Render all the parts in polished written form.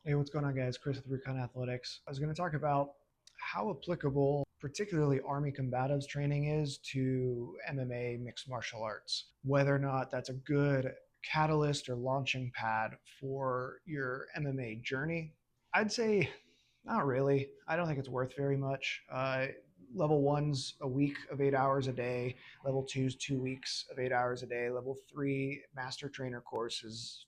Hey, what's going on, guys? Chris with Recon Athletics. I was going to talk about how applicable, particularly Army Combatives training is to MMA mixed martial arts. Whether or not that's a good catalyst or launching pad for your MMA journey. I'd say not really. I don't think it's worth very much. Level one's a week of 8 hours a day. Level two's 2 weeks of 8 hours a day. Level three master trainer course is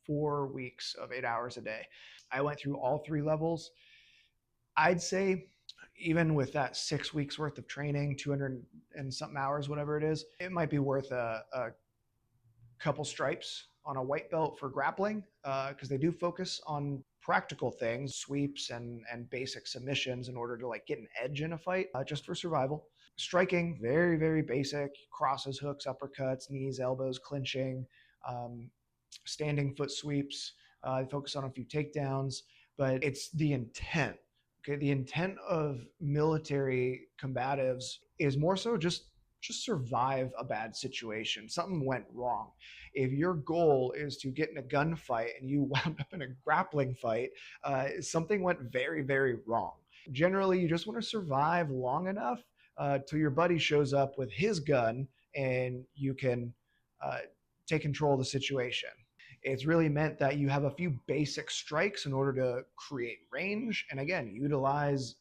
4 weeks of 8 hours a day. I went through all three levels. I'd say even with that 6 weeks worth of training, 200 and something hours, whatever it is, it might be worth a couple stripes on a white belt for grappling because they do focus on practical things, sweeps and basic submissions in order to like get an edge in a fight, just for survival. Striking, very, very basic, crosses, hooks, uppercuts, knees, elbows, clinching, standing foot sweeps. Focus on a few takedowns, but it's the intent. Okay, the intent of military combatives is more so just survive a bad situation. Something went wrong. If your goal is to get in a gunfight and you wound up in a grappling fight, something went very, very wrong. Generally, you just want to survive long enough till your buddy shows up with his gun and you can take control of the situation. It's really meant that you have a few basic strikes in order to create range and again utilize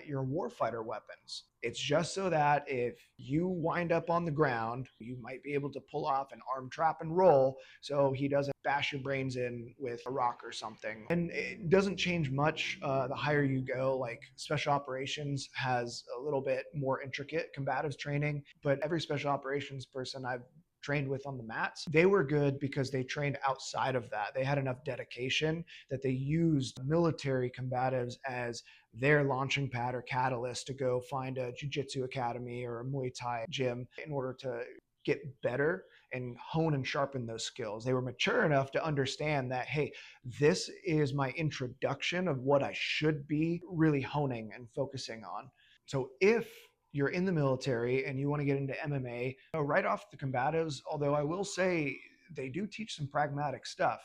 your warfighter weapons. It's just so that if you wind up on the ground, you might be able to pull off an arm trap and roll so he doesn't bash your brains in with a rock or something. And it doesn't change much the higher you go. Like special operations has a little bit more intricate combatives training, but every special operations person I've trained with on the mats, they were good because they trained outside of that. They had enough dedication that they used military combatives as their launching pad or catalyst to go find a jiu-jitsu academy or a Muay Thai gym in order to get better and hone and sharpen those skills. They were mature enough to understand that, hey, this is my introduction of what I should be really honing and focusing on. So if you're in the military and you want to get into MMA, right off the combatives, although I will say they do teach some pragmatic stuff.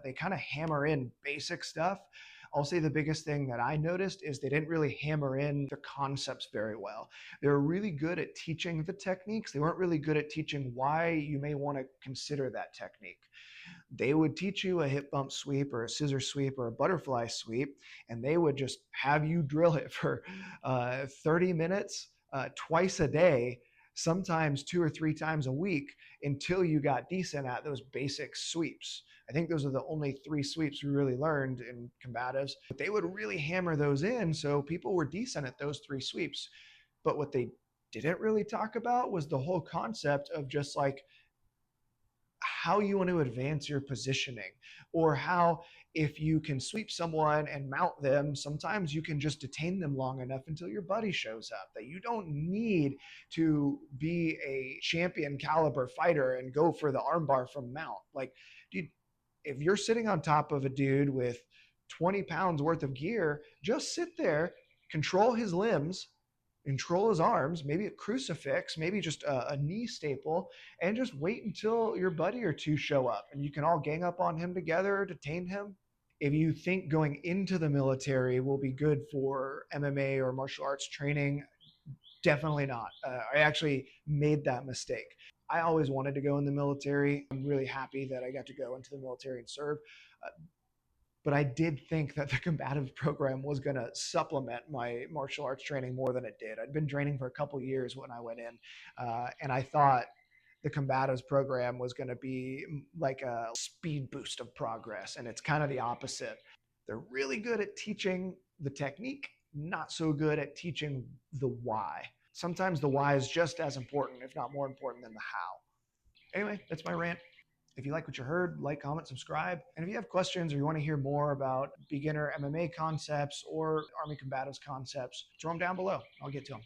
They kind of hammer in basic stuff. I'll say the biggest thing that I noticed is they didn't really hammer in the concepts very well. They were really good at teaching the techniques. They weren't really good at teaching why you may want to consider that technique. They would teach you a hip bump sweep or a scissor sweep or a butterfly sweep, and they would just have you drill it for 30 minutes twice a day, sometimes 2 or 3 times a week until you got decent at those basic sweeps. I think those are the only 3 sweeps we really learned in combatives, but they would really hammer those in so people were decent at those 3 sweeps. But what they didn't really talk about was the whole concept of just like how you want to advance your positioning, or how if you can sweep someone and mount them, sometimes you can just detain them long enough until your buddy shows up. That you don't need to be a champion caliber fighter and go for the armbar from mount. Like, dude, if you're sitting on top of a dude with 20 pounds worth of gear, just sit there, control his limbs, control his arms, maybe a crucifix, maybe just a knee staple, and just wait until your buddy or two show up and you can all gang up on him together, detain him. If you think going into the military will be good for MMA or martial arts training, definitely not. I actually made that mistake. I always wanted to go in the military. I'm really happy that I got to go into the military and serve. But I did think that the combative program was going to supplement my martial arts training more than it did. I'd been training for a couple years when I went in, and I thought the combatives program was going to be like a speed boost of progress, and it's kind of the opposite. They're really good at teaching the technique, not so good at teaching the why. Sometimes the why is just as important, if not more important than the how. Anyway, that's my rant. If you like what you heard, like, comment, subscribe. And if you have questions or you want to hear more about beginner MMA concepts or Army Combatives concepts, throw them down below. I'll get to them.